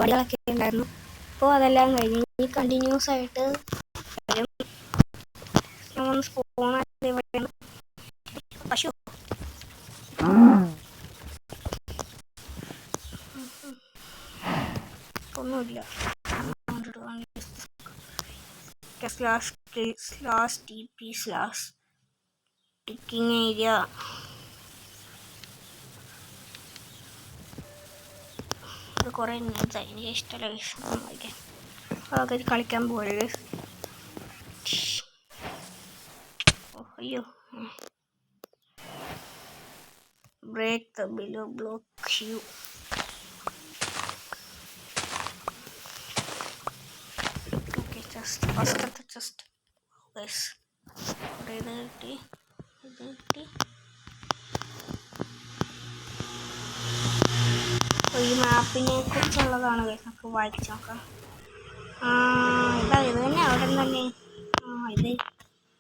പരിപാടികളൊക്കെ ഉണ്ടായിരുന്നു. ഇപ്പോൾ അതെല്ലാം കഴിഞ്ഞ് ഇനി കണ്ടിന്യൂസ് ആയിട്ട് പശു ഒന്നുമില്ല. ടിക്കിങ് ഏരിയ ഇത് കുറേ ന്യൂസ് എനിക്ക് ഇഷ്ടമല്ല വായിക്കാൻ. അതൊക്കെ കളിക്കാൻ പോകരുത്. അയ്യോ, break the below block you. Okay, just ഫസ്റ്റത്തെ ജസ്റ്റ് ഗൈസ് ഇത് കിട്ടി, ഇത് കിട്ടി. ഈ മാപ്പിനെ കുറിച്ചുള്ളതാണ് ഗൈസ്, നമുക്ക് വായിച്ചു നോക്കാം. ഇത് തന്നെ അവിടെ തന്നെ. ഇത്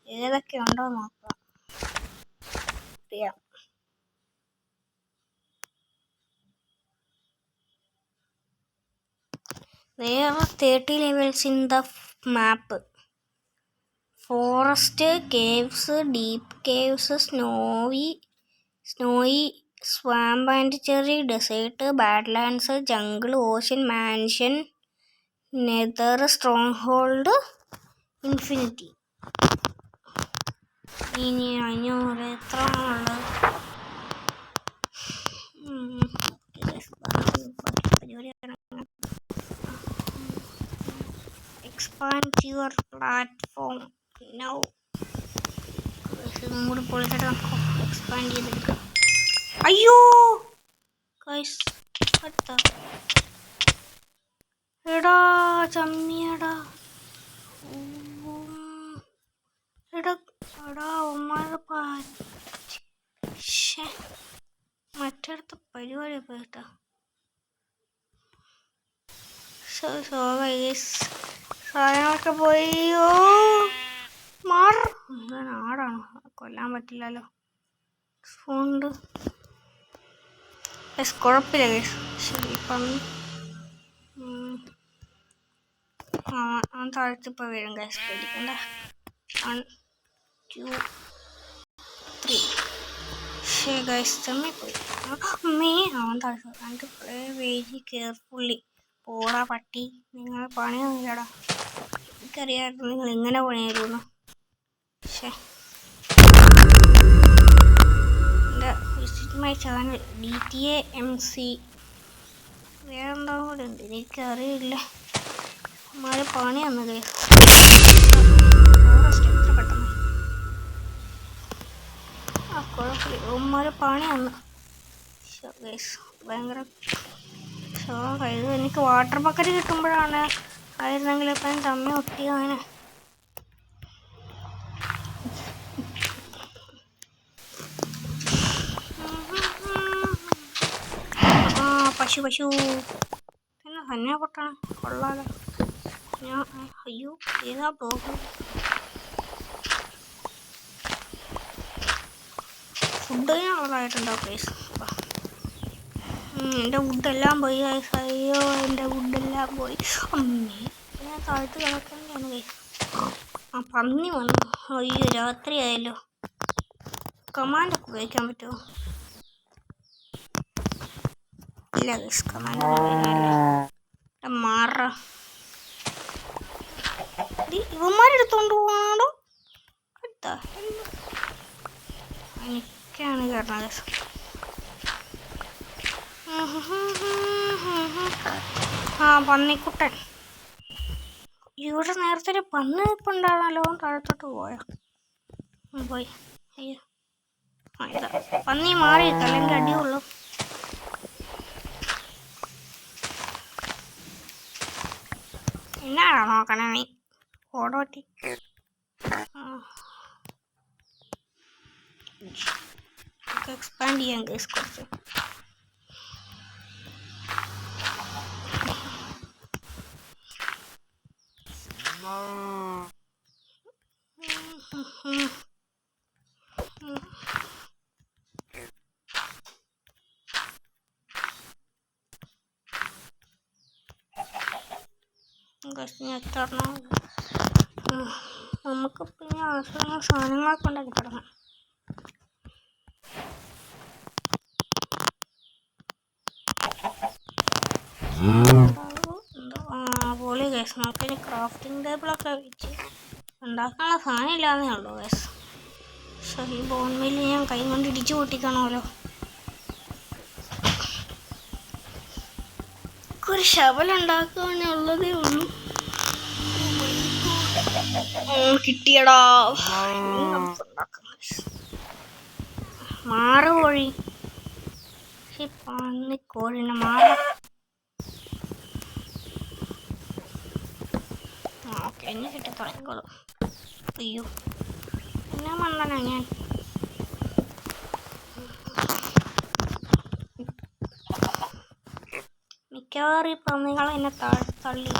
ഏതൊക്കെ ഉണ്ടോ നോക്കാം. There are 30 levels in the map. Forest, caves, deep caves, snowy swamp and cherry desert, badlands, jungle, ocean, mansion, nether, stronghold, infinity. ഇനി 500 എത്രയാണുള്ളത്? Expand your platform now. മൂട് പൊളിച്ചിട്ട് നമുക്ക് എക്സ്പാൻഡ് ചെയ്തെടുക്കാം. അയ്യോ ഗൈസ്, എടാ ചമ്മിയടാ, എടാ മറ്റടുത്ത പരിപാടി പോയിട്ടാ. സാധനങ്ങളൊക്കെ പോയോ ആടാണ്, കൊല്ലാൻ പറ്റില്ലല്ലോ. ഫോണ്ട് കുഴപ്പമില്ല ഗൈസ്. ശരി, ഇപ്പം താഴ്ത്തിപ്പോൾ വരും ഗൈസ്, പേടിക്കണ്ട. 1 2 3. ശരി ഗൈസ്, ചമ്മിപ്പോയി. അവൻ താഴ്ത്തു. Play very carefully. പോടാ പട്ടി, നിങ്ങൾ പണിയൊന്നുമില്ലടാ. എനിക്കറിയാമായിരുന്നു നിങ്ങൾ ഇങ്ങനെ പണിയായിരുന്നു. Visit my channel GTA MC. വേറെന്താ കൂടെ ഉണ്ട്, എനിക്കറിയില്ല. അമ്മാര് പണി വന്നു ഗൈസ്. എത്ര പെട്ടെന്ന് കുഴപ്പമില്ല, ഉമ്മാര് പണി വന്നു ഗൈസ്. ഭയങ്കര ഇത് എനിക്ക് വാട്ടർ ബക്കറ്റ് കിട്ടുമ്പോഴാണ് ആയിരുന്നെങ്കിൽ ഇപ്പം തമ്മി ഒട്ടിയാണ്. പശു പിന്നെ തന്നെ പൊട്ടാണ്, കൊള്ളാലോ. അയ്യോ ഏതാ ബ്ലോക്ക്? Food ഉള്ളതായിട്ടുണ്ടോ please? എൻ്റെ വുഡെല്ലാം പോയി ഗൈസ്. അയ്യോ, എൻ്റെ വുഡെല്ലാം പോയി. അമ്മേ, ഞാൻ താഴ്ത്ത് കിടക്കേണ്ടതാണ് ഗൈസ്. പന്നി വന്നു. അയ്യോ, രാത്രി ആയല്ലോ. കമാൻഡൊക്കെ ഉപയോഗിക്കാൻ പറ്റുമോ? ഇല്ല ഗൈസ്, കമാൻഡ് മാറ. ഇവന്മാരെടുത്തോണ്ട് പോവാണോ? എനിക്കാണ് കാരണം ഗൈസ്. പന്നിക്കുട്ടൻ ഇവിടെ നേരത്തെ ഒരു പന്നി ഇപ്പം ഉണ്ടായിരുന്നല്ലോ, താഴത്തോട്ട് പോയി. അയ്യോ, ഇതാ പന്നി മാറി, അല്ലെങ്കിൽ അടിയുള്ളൂ. എന്നാണോ നോക്കണേ നീ? ഓടോട്ടി എക്സ്പാൻഡ് ചെയ്യാൻ കേസ് കുറച്ച്. എത്തണം. നമുക്ക് പിന്നെ ആവശ്യമുള്ള സാധനങ്ങളൊക്കെ ഉണ്ടാക്കി തുടങ്ങാം. പൊളി കേസ്. നമുക്കിനി ക്രാഫ്റ്റിംഗ് ടേബിളൊക്കെ വെച്ച് ഉണ്ടാക്കാനുള്ള സാധനം ഇല്ലാന്നേ ഉള്ളൂ കേസ്. പക്ഷേ ഈ ബോൺമില്ല് ഞാൻ കൈ കൊണ്ട് ഇടിച്ചു പൊട്ടിക്കണമല്ലോ. ഒരു ശവലുണ്ടാക്കാനേ ഉള്ളതേ ഉള്ളൂ. കിട്ടിയടാ. മാറ് കോഴി. പന്നിക്കോഴിനെ മാറ. ഓക്കെ, എന്നെ കിട്ടി തുടങ്ങിക്കോളൂ. അയ്യോ, എന്നാ മണ്ടനാ ഞാൻ. മിക്കവാറും ഈ പന്നികൾ എന്നെ തള്ളി.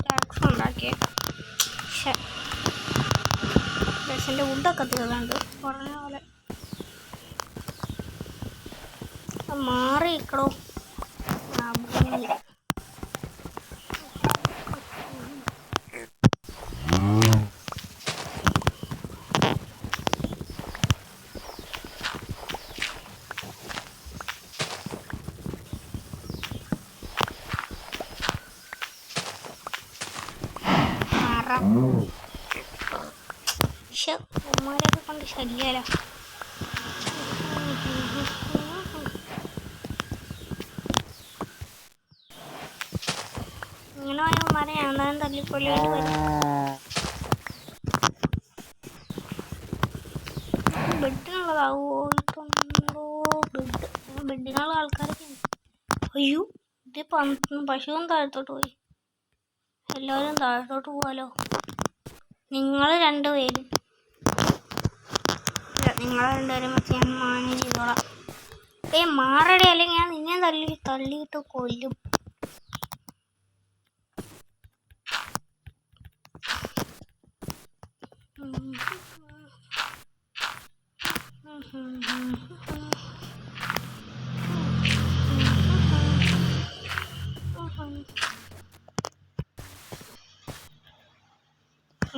ടാക്സ് ഉണ്ടാക്കിയ എൻ്റെ വുഡൊക്കെ തീർന്നുണ്ട് പറഞ്ഞ പോലെ. മാറിയിക്കടോ. ഉമ്മാരൊക്കെ കൊണ്ട് ശരിയല്ലോ. ഇങ്ങനെ പോയ ഉമ്മാരെ ഞാൻ തന്നെ തല്ലിക്കൊല്ലേണ്ടി വരും. ബെഡിനുള്ളതാവോ? ബെഡിനുള്ള ആൾക്കാരൊക്കെ. അയ്യോ, ഇത് പശുവും താഴത്തോട്ട് പോയി. എല്ലാവരും താഴത്തോട്ട് പോവാലോ. നിങ്ങൾ രണ്ടുപേരും വെച്ച് ഞാൻ മാന്യം ചെയ്തോളാം. മാറടി, അല്ലെങ്കിൽ ഞാൻ നിന്നെ തള്ളിയിട്ട് കൊല്ലും.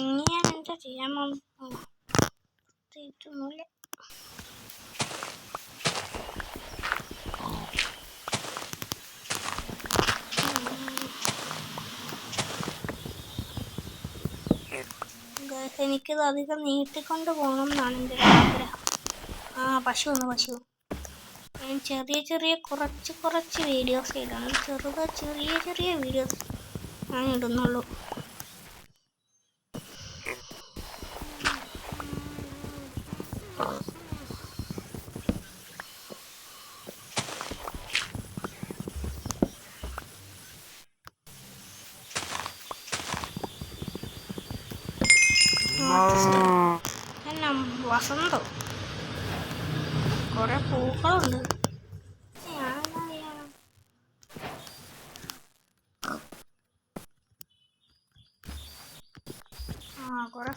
ഇനി ഞാൻ എന്താ ചെയ്യാൻ പോകുന്നു? പ്രത്യേകിച്ചൊന്നുമില്ല. എനിക്കിത് അധികം നീട്ടിക്കൊണ്ട് പോകണം എന്നാണ് എൻ്റെ ആഗ്രഹം. പശു ഞാൻ ചെറിയ കുറച്ച് വീഡിയോസ് ഇടാണ്. ചെറിയ വീഡിയോസ് ഞാൻ ഇടുന്നുള്ളൂ. വസന്തോ കുറെ പൂക്കളുണ്ട്. കുറെ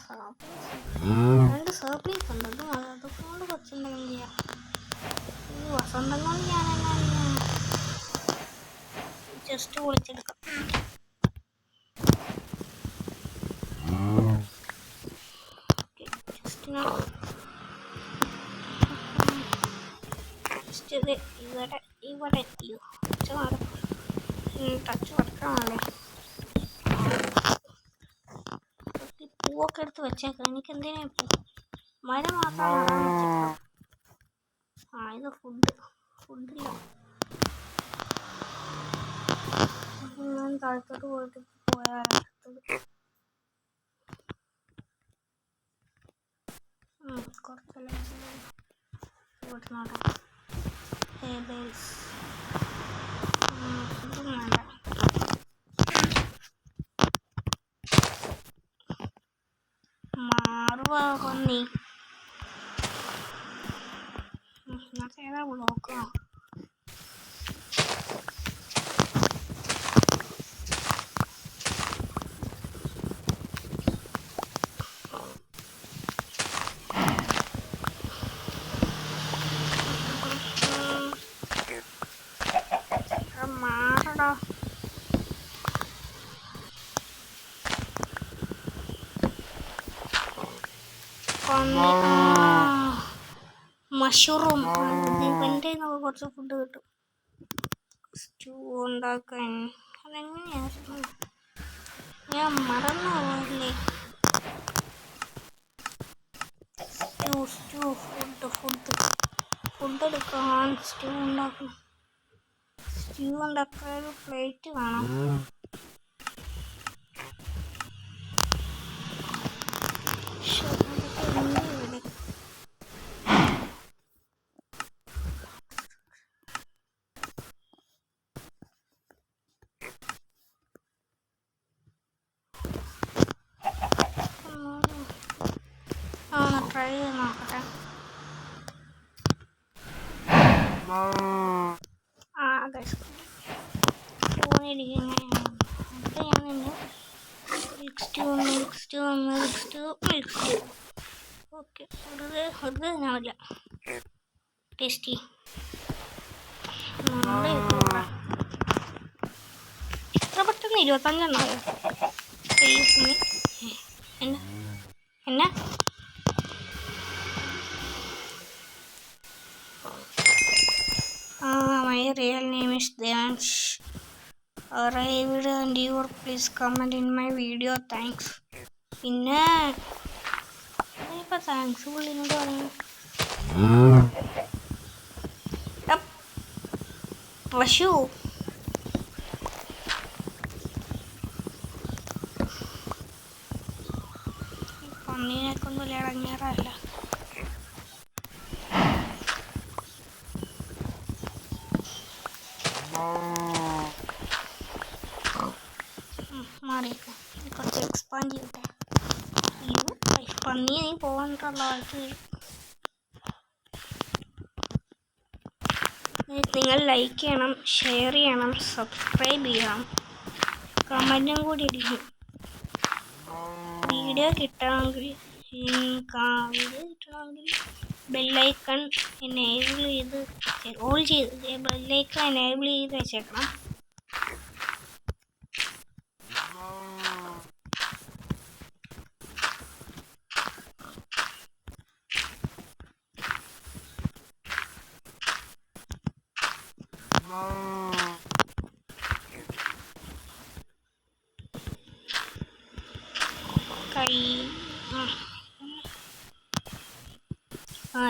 രണ്ട് സർപ്ലീസ് ഉണ്ട്. അതൊക്കെ കൊണ്ട് കുറച്ചുണ്ടെങ്കിൽ ചെയ്യാം. ഈ വസന്തം കൊണ്ട് ഞാനെന്നാ ജസ്റ്റ് പൊളിച്ചെടുക്കാം. ഇവിടെ ടച്ച് വെക്കണമല്ലേ. പൂവൊക്കെ എടുത്ത് വെച്ചേക്കാം. എനിക്ക് എന്തിനാ മരം മാത്രം നടാൻ വെച്ചേക്കാം. ഇത് ഫുഡില്ല. ഞാൻ താഴത്തോട്ട് പോയിട്ട് പോയാലടുത്തത് കുറച്ചെല്ലാം ഇവിടെ നടാം. ഇതും വേണ്ട. പന്നി ഏതാ ബ്ലോക്കോ? പന്നി മഷ്റൂം ഇവൻ്റെ നമുക്ക് കുറച്ച് ഫുഡ് കിട്ടും. സ്റ്റൂ ഉണ്ടാക്കാൻ അതെങ്ങനെയാണ് ഞാൻ മറന്നു പോയില്ലേ. സ്റ്റൂ ഫുഡ് എടുക്കാൻ സ്റ്റൂ ഉണ്ടാക്കണം. സ്റ്റൂ ഉണ്ടാക്കാൻ ഒരു പ്ലേറ്റ് വേണം. ട്രൈ ചെയ്ത് നോക്കട്ടെ. ഓക്കെ അത് ഞാനില്ല ടേസ്റ്റി ഇത്ര പെട്ടെന്ന് 25 എന്നാ my real name is Devansh. Arrived and you please comment in my video. Thanks. പിന്നെ ഇപ്പം താങ്ക്സ് പുള്ളിനോട് പറഞ്ഞു. പശു പന്നീനെക്കൊന്നും ഇടങ്ങേറല്ല. മാറിയേക്കാം കുറച്ച് എക്സ്പാൻഡ് ചെയ്യട്ടെ. പന്നി നീ പോകാനുള്ള ആൾക്ക് നിങ്ങൾ ലൈക്ക് ചെയ്യണം, ഷെയർ ചെയ്യണം, സബ്സ്ക്രൈബ് ചെയ്യണം, കമൻറ്റും കൂടി ഇടിക്കും. വീഡിയോ കിട്ടണമെങ്കിൽ ബെല്ലൈക്കൺ എനേബിൾ ചെയ്ത് ഓൾ ചെയ്ത് ബെല്ലൈക്കൺ എനേബിൾ ചെയ്ത് വെച്ചേക്കണം.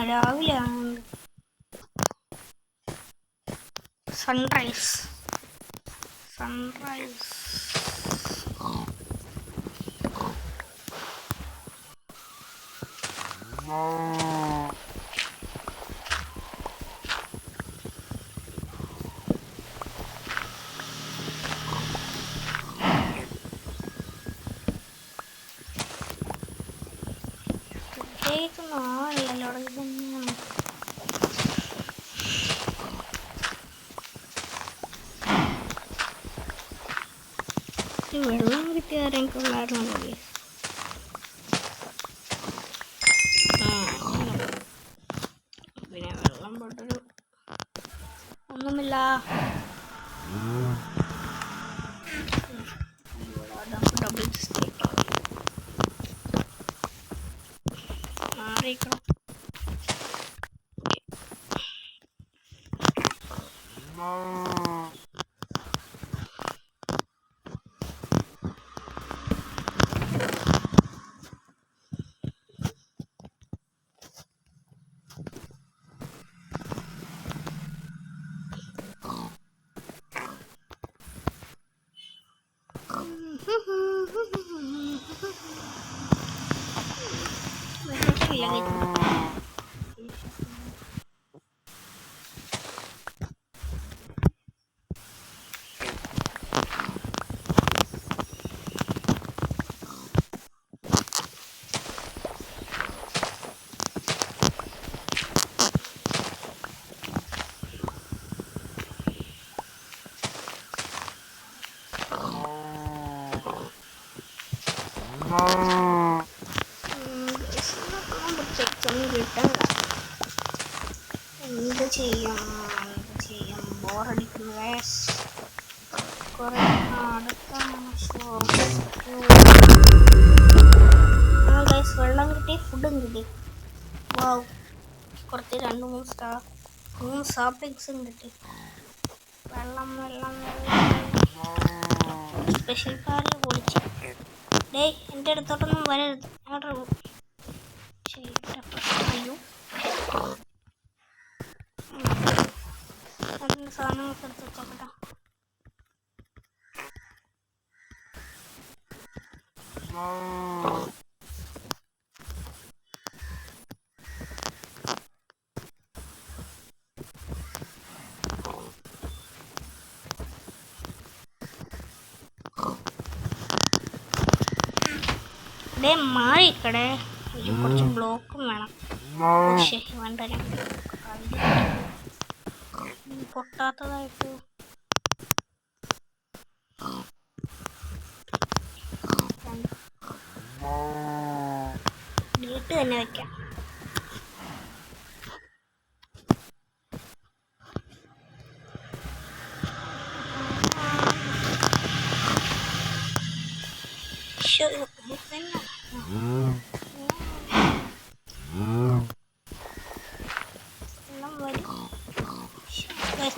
രാവിലെയാണ് സൺറൈസ് പ്രത്യേകിച്ചൊന്നും ആവില്ലല്ലോ. ഇതന്നെയാണ് വെള്ളം കിട്ടിയാരെങ്കിലുള്ളായിരുന്നു. പിന്നെ വെള്ളം പോട്ടൊരു ഒന്നുമില്ല. ഡബിൾ സ്റ്റേക്ക് മാറിക്കണം. എന്ത് ചെയ്യും ബോറടിക്കുന്നു കുറെ അടുത്ത വെള്ളം കിട്ടി, ഫുഡും കിട്ടി. കിട്ടി. 3 സാപ്പിങ്സും കിട്ടി. വെള്ളം സ്പെഷ്യൽ പാല് പൊളിച്ച്. ഡേയ് എൻ്റെ അടുത്തോട്ടൊന്നും വരരുത്. ഞങ്ങളുടെ അതിൻ്റെ സാധനങ്ങളൊക്കെ എടുത്ത് വെച്ചേക്കട്ടെ. ഡേ മാറിക്കടേ. കുറച്ച് ബ്ലോക്കും വേണം. വേണ്ട പൊട്ടാത്തതായിട്ട് വീട്ട് തന്നെ വെക്കാം.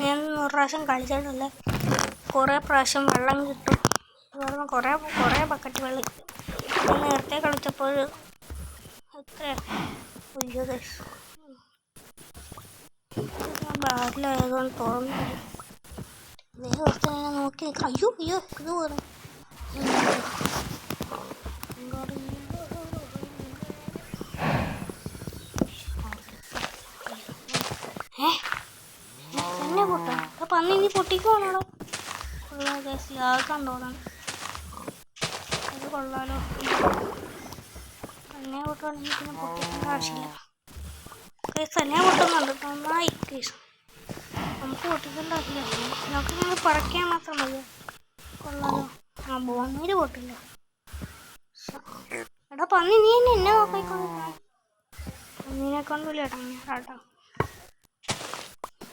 ഞാൻ 100 പ്രാവശ്യം കളിച്ചിട്ടില്ല. കുറേ പ്രാവശ്യം വെള്ളം കിട്ടും. കുറേ ബക്കറ്റ് വെള്ളം കിട്ടും. നേരത്തെ കളിച്ചപ്പോൾ എത്ര ബാറിലായതുകൊണ്ട് തോന്നുന്നു. നോക്കി അയ്യോ ഇത് പോലെ എന്നെ പൊട്ടാ പന്നി നീ പൊട്ടിക്കുവാണോ? ലാഗാണ്ടോന്നാണ്. അത് കൊള്ളാലോ. എന്നെ പൊട്ടുവാണെങ്കിൽ പിന്നെ പൊട്ടിക്കേണ്ട ആവശ്യമില്ല. തന്നെ പൊട്ടുന്നുണ്ട്. നന്നായി കേസ്. നമുക്ക് പൊട്ടിക്കേണ്ട ആവശ്യമില്ല. നമുക്ക് ഇങ്ങനെ പറയ്ക്കാൻ മാത്രം മതി. കൊള്ളാലോ. ബോണ്ണീര് പൊട്ടില്ല. എടാ പന്നി നീ എന്നെ നോക്കിക്കോളാം. പന്നീനെ കൊണ്ടില്ല കേട്ടോ.